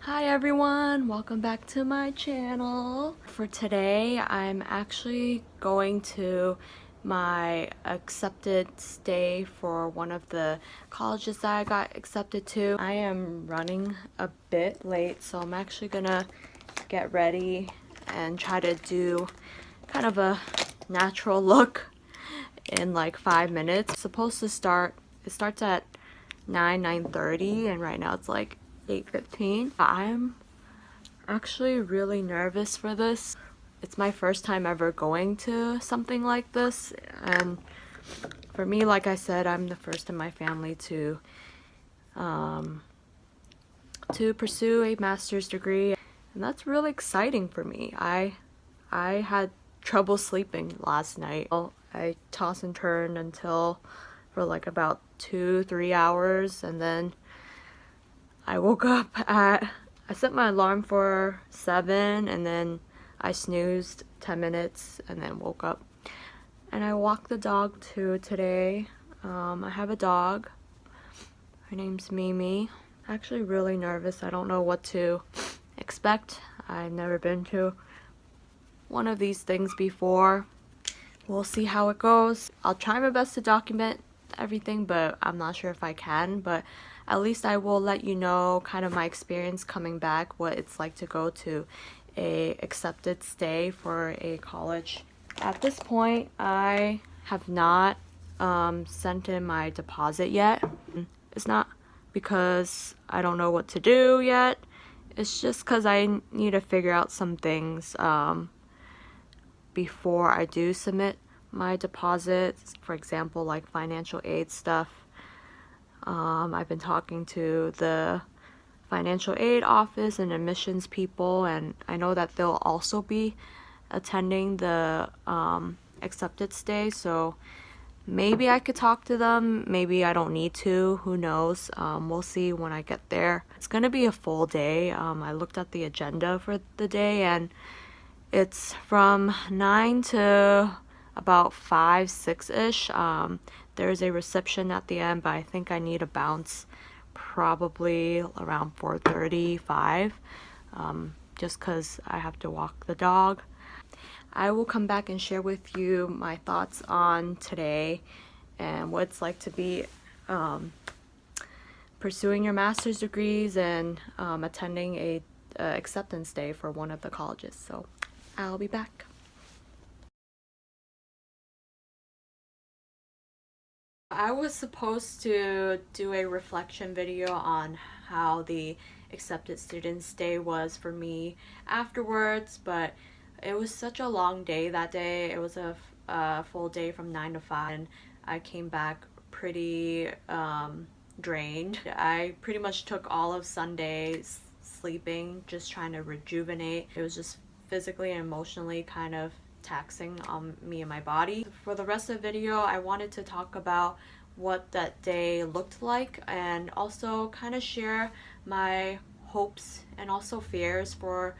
Hi everyone, welcome back to my channel. For today, I'm actually going to my accepted stay for one of the colleges that I got accepted to. I am running a bit late, so I'm actually gonna get ready and try to do kind of a natural look in like 5 minutes. It's supposed to start, it starts at 9:30 and right now it's like 8:15. I'm actually really nervous for this. It's my first time ever going to something like this, and for me, like I said, I'm the first in my family to pursue a master's degree, and that's really exciting for me. I had trouble sleeping last night. I tossed and turned until for like about 2-3 hours, and then I woke up at, I set my alarm for 7 and then I snoozed 10 minutes and then woke up. And I walked the dog too today. I have a dog. Her name's Mimi. Actually really nervous. I don't know what to expect. I've never been to one of these things before. We'll see how it goes. I'll try my best to document everything, but I'm not sure if I can. But at least I will let you know kind of my experience coming back, what it's like to go to a accepted stay for a college. At this point, I have not sent in my deposit yet. It's not because I don't know what to do yet. It's just because I need to figure out some things before I do submit my deposits. For example, like financial aid stuff. I've been talking to the financial aid office and admissions people, and I know that they'll also be attending the accepted stay, so maybe I could talk to them, maybe I don't need to, who knows. We'll see when I get there. It's gonna be a full day. I looked at the agenda for the day and it's from 9 to about 5, 6-ish. There's a reception at the end, but I think I need to bounce probably around 4:35, just because I have to walk the dog. I will come back and share with you my thoughts on today and what it's like to be pursuing your master's degrees and attending a acceptance day for one of the colleges. So I'll be back. I was supposed to do a reflection video on how the accepted students day was for me afterwards, but it was such a long day that day. It was a full day from 9 to 5 and I came back pretty drained. I pretty much took all of Sunday sleeping, just trying to rejuvenate. It was just physically and emotionally kind of taxing on me and my body. For the rest of the video, I wanted to talk about what that day looked like and also kind of share my hopes and also fears for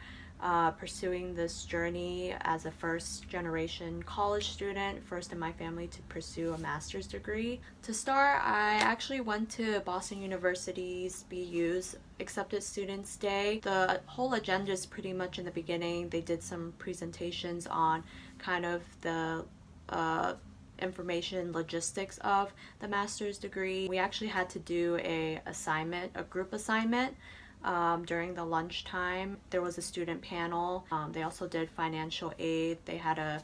pursuing this journey as a first-generation college student, first in my family to pursue a master's degree. To start, I actually went to Boston University's BU's Accepted Students Day. The whole agenda is pretty much in the beginning. They did some presentations on kind of the information logistics of the master's degree. We actually had to do a group assignment. During the lunchtime, there was a student panel. They also did financial aid. They had a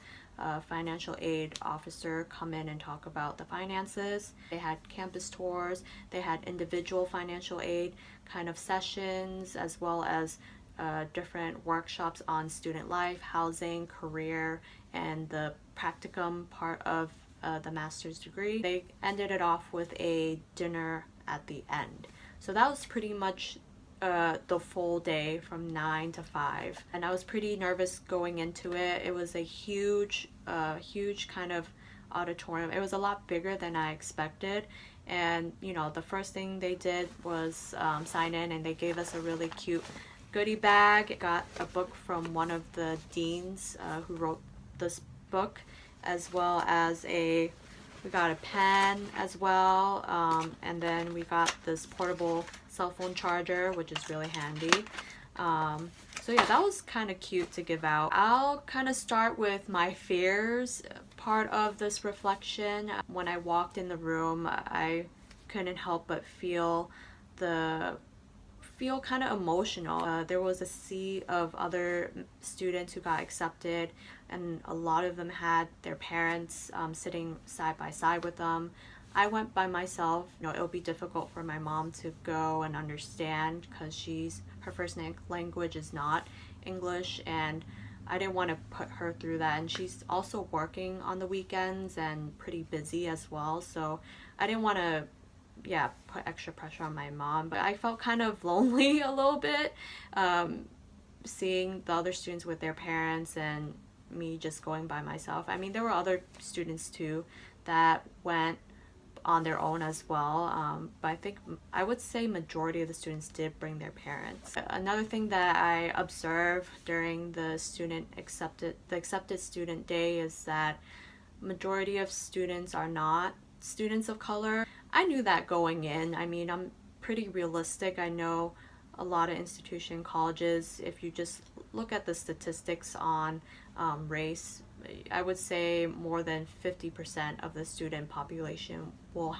financial aid officer come in and talk about the finances. They had campus tours. They had individual financial aid kind of sessions, as well as different workshops on student life, housing, career, and the practicum part of the master's degree. They ended it off with a dinner at the end. So that was pretty much the full day from 9 to 5, and I was pretty nervous going into it. It was a huge kind of auditorium. It was a lot bigger than I expected, and you know, the first thing they did was sign in, and they gave us a really cute goodie bag. Got a book from one of the deans who wrote this book, as well as we got a pen as well, and then we got this portable cell phone charger, which is really handy. So yeah, that was kind of cute to give out. I'll kind of start with my fears part of this reflection. When I walked in the room, I couldn't help but feel kind of emotional. There was a sea of other students who got accepted, and a lot of them had their parents sitting side by side with them. I went by myself. It'll be difficult for my mom to go and understand because her first language is not English, and I didn't want to put her through that. And she's also working on the weekends and pretty busy as well, so I didn't want to put extra pressure on my mom. But I felt kind of lonely a little bit, seeing the other students with their parents and me just going by myself. I mean, there were other students too that went on their own as well, but I would say majority of the students did bring their parents. Another thing that I observed during the accepted student day is that majority of students are not students of color. I knew that going in. I mean, I'm pretty realistic. I know a lot of colleges, if you just look at the statistics on race, I would say more than 50% of the student population will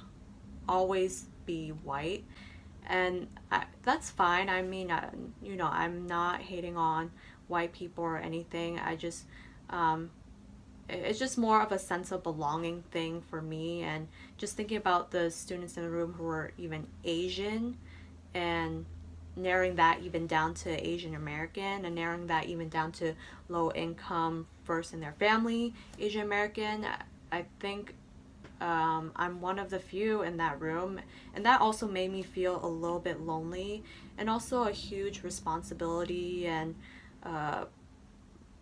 always be white. And that's fine. I mean, I'm not hating on white people or anything. It's just more of a sense of belonging thing for me, and just thinking about the students in the room who were even Asian, and narrowing that even down to Asian American, and narrowing that even down to low income first in their family Asian American. I think I'm one of the few in that room, and that also made me feel a little bit lonely, and also a huge responsibility and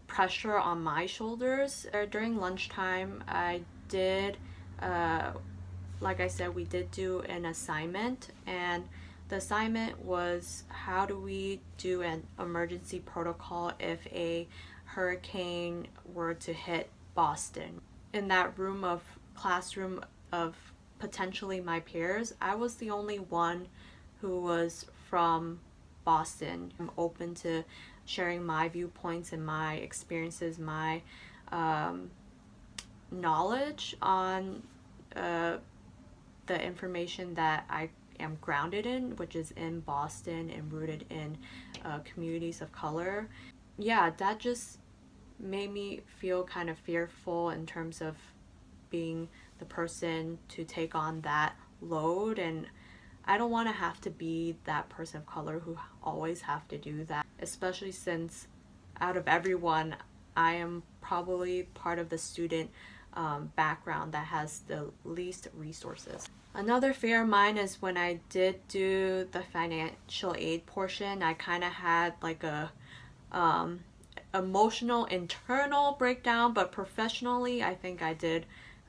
pressure on my shoulders. During lunchtime, I did, like I said, we did do an assignment, and the assignment was, how do we do an emergency protocol if a hurricane were to hit Boston? In that classroom of potentially my peers, I was the only one who was from Boston. I'm open to sharing my viewpoints and my experiences, my knowledge on the information that I am grounded in, which is in Boston and rooted in communities of color. Yeah, that just made me feel kind of fearful in terms of being the person to take on that load, and I don't want to have to be that person of color who always have to do that, especially since out of everyone, I am probably part of the student background that has the least resources. Another fear of mine is when I did do the financial aid portion, I kind of had like a emotional internal breakdown, but professionally I think I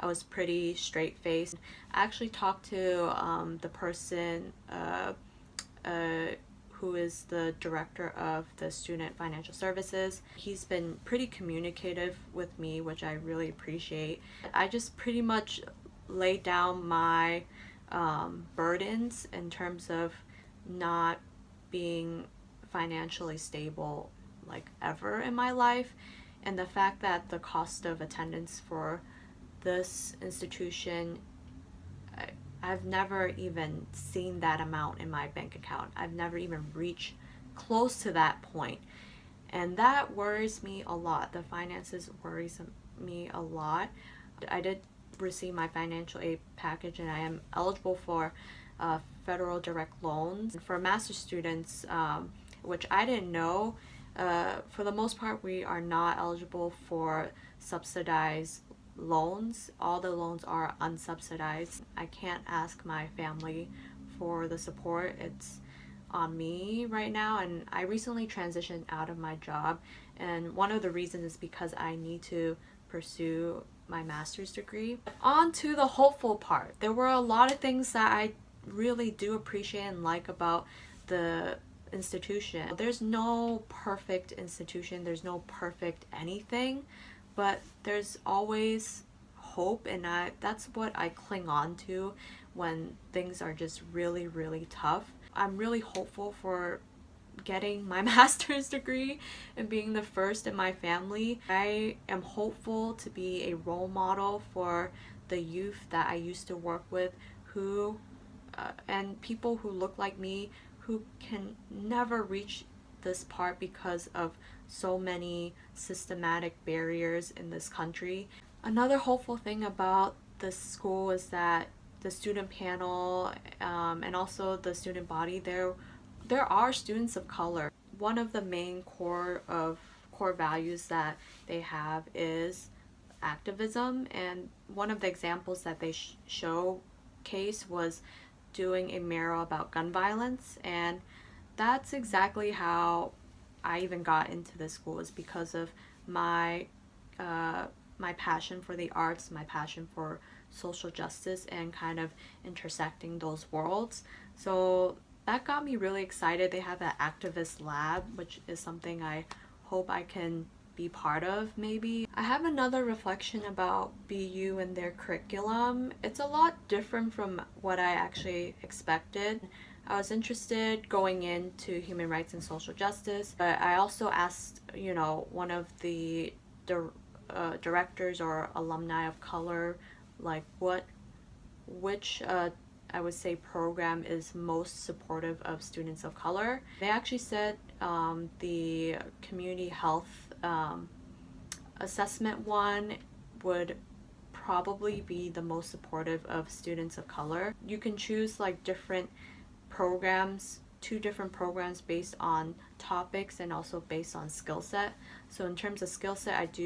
was pretty straight-faced. I actually talked to the person who is the director of the student financial services. He's been pretty communicative with me, which I really appreciate. I just pretty much laid down my burdens in terms of not being financially stable like ever in my life, and the fact that the cost of attendance for this institution, I've never even seen that amount in my bank account. I've never even reached close to that point, and that worries me a lot. The finances worries me a lot. I did receive my financial aid package, and I am eligible for federal direct loans. For master's students, which I didn't know, for the most part we are not eligible for subsidized loans. All the loans are unsubsidized. I can't ask my family for the support. It's on me right now, and I recently transitioned out of my job, and one of the reasons is because I need to pursue my master's degree. On to the hopeful part. There were a lot of things that I really do appreciate and like about the institution. There's no perfect institution, there's no perfect anything, but there's always hope, and that's what I cling on to when things are just really, really tough. I'm really hopeful for getting my master's degree and being the first in my family. I am hopeful to be a role model for the youth that I used to work with who and people who look like me who can never reach this part because of so many systematic barriers in this country. Another hopeful thing about this school is that the student panel and also the student body, there are students of color. One of the main core values that they have is activism, and one of the examples that they showcase was doing a mural about gun violence, and that's exactly how I even got into this school, is because of my my passion for the arts, my passion for social justice, and kind of intersecting those worlds. So that got me really excited. They have an activist lab, which is something I hope I can be part of maybe. I have another reflection about BU and their curriculum. It's a lot different from what I actually expected. I was interested going into human rights and social justice, but I also asked, one of the directors or alumni of color, like which I would say program is most supportive of students of color. They actually said the community health assessment one would probably be the most supportive of students of color. You can choose like different programs, 2 different programs based on topics and also based on skill set. So in terms of skill set,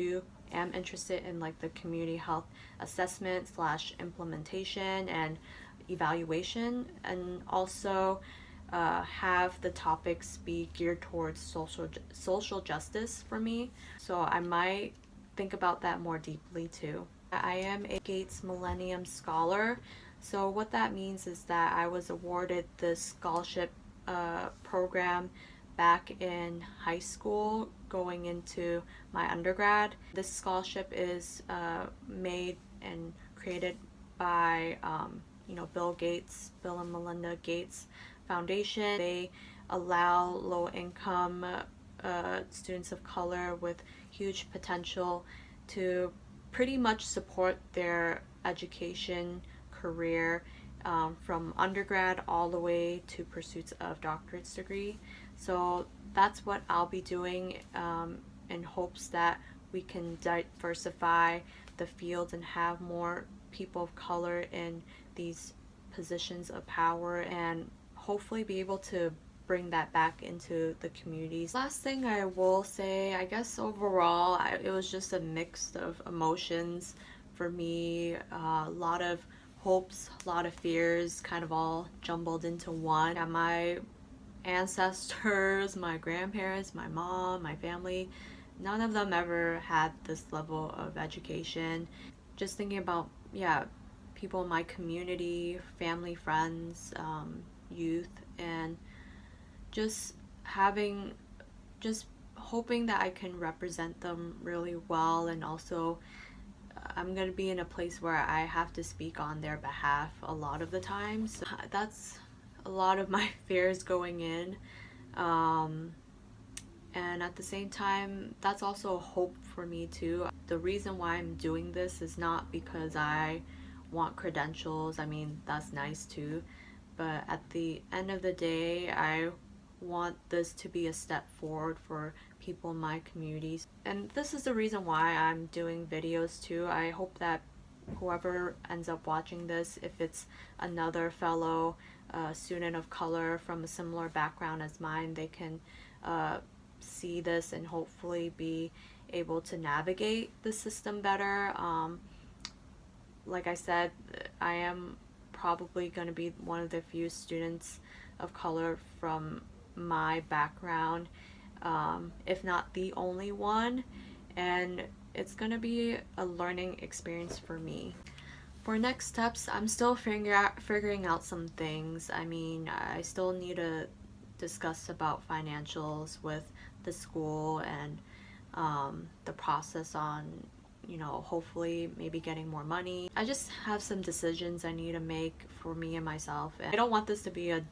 am interested in like the community health assessment / implementation and evaluation, and also have the topics be geared towards social justice for me. So I might think about that more deeply too. I am a Gates Millennium Scholar. So what that means is that I was awarded this scholarship program back in high school going into my undergrad. This scholarship is made and created by Bill and Melinda Gates Foundation. They allow low-income students of color with huge potential to pretty much support their education career from undergrad all the way to pursuits of doctorate's degree. So that's what I'll be doing in hopes that we can diversify the field and have more people of color in these positions of power, and hopefully be able to bring that back into the communities. Last thing I will say, I guess overall it was just a mix of emotions for me. A lot of hopes, a lot of fears, kind of all jumbled into one. And my ancestors, my grandparents, my mom, my family, none of them ever had this level of education. Just thinking about, people in my community, family, friends, youth, and just hoping that I can represent them really well. And also I'm going to be in a place where I have to speak on their behalf a lot of the time. So that's a lot of my fears going in. And at the same time, that's also a hope for me too. The reason why I'm doing this is not because I want credentials. I mean, that's nice too. But at the end of the day, I want this to be a step forward for people in my communities. And this is the reason why I'm doing videos too. I hope that whoever ends up watching this, if it's another fellow student of color from a similar background as mine, they can see this and hopefully be able to navigate the system better. Like I said, I am probably going to be one of the few students of color from my background, if not the only one, and it's going to be a learning experience for me. For next steps, I'm still figuring out some things. I mean, I still need to discuss about financials with the school and the process on, hopefully maybe getting more money. I just have some decisions I need to make for me and myself. And I don't want this to be a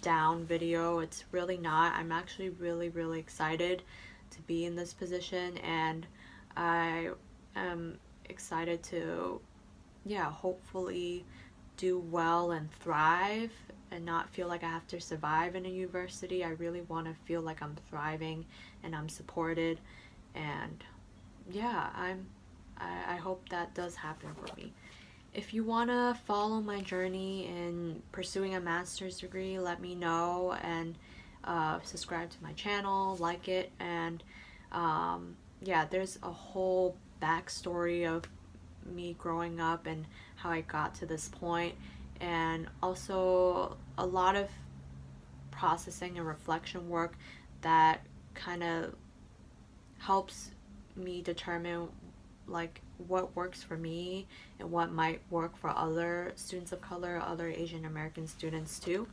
down video. It's really not. I'm actually really excited to be in this position, and I am excited to, yeah, hopefully do well and thrive and not feel like I have to survive in a university. I really want to feel like I'm thriving and I'm supported, and yeah, I hope that does happen for me. If you want to follow my journey in pursuing a master's degree, let me know, and subscribe to my channel, like it, and yeah, there's a whole backstory of me growing up and how I got to this point, and also a lot of processing and reflection work that kind of helps me determine like what works for me and what might work for other students of color, other Asian American students too.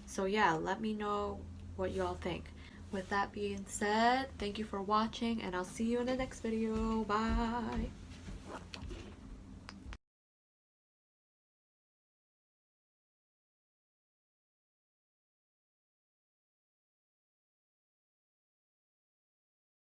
So yeah, let me know what you all think. With that being said, thank you for watching, and I'll see you in the next video. Bye!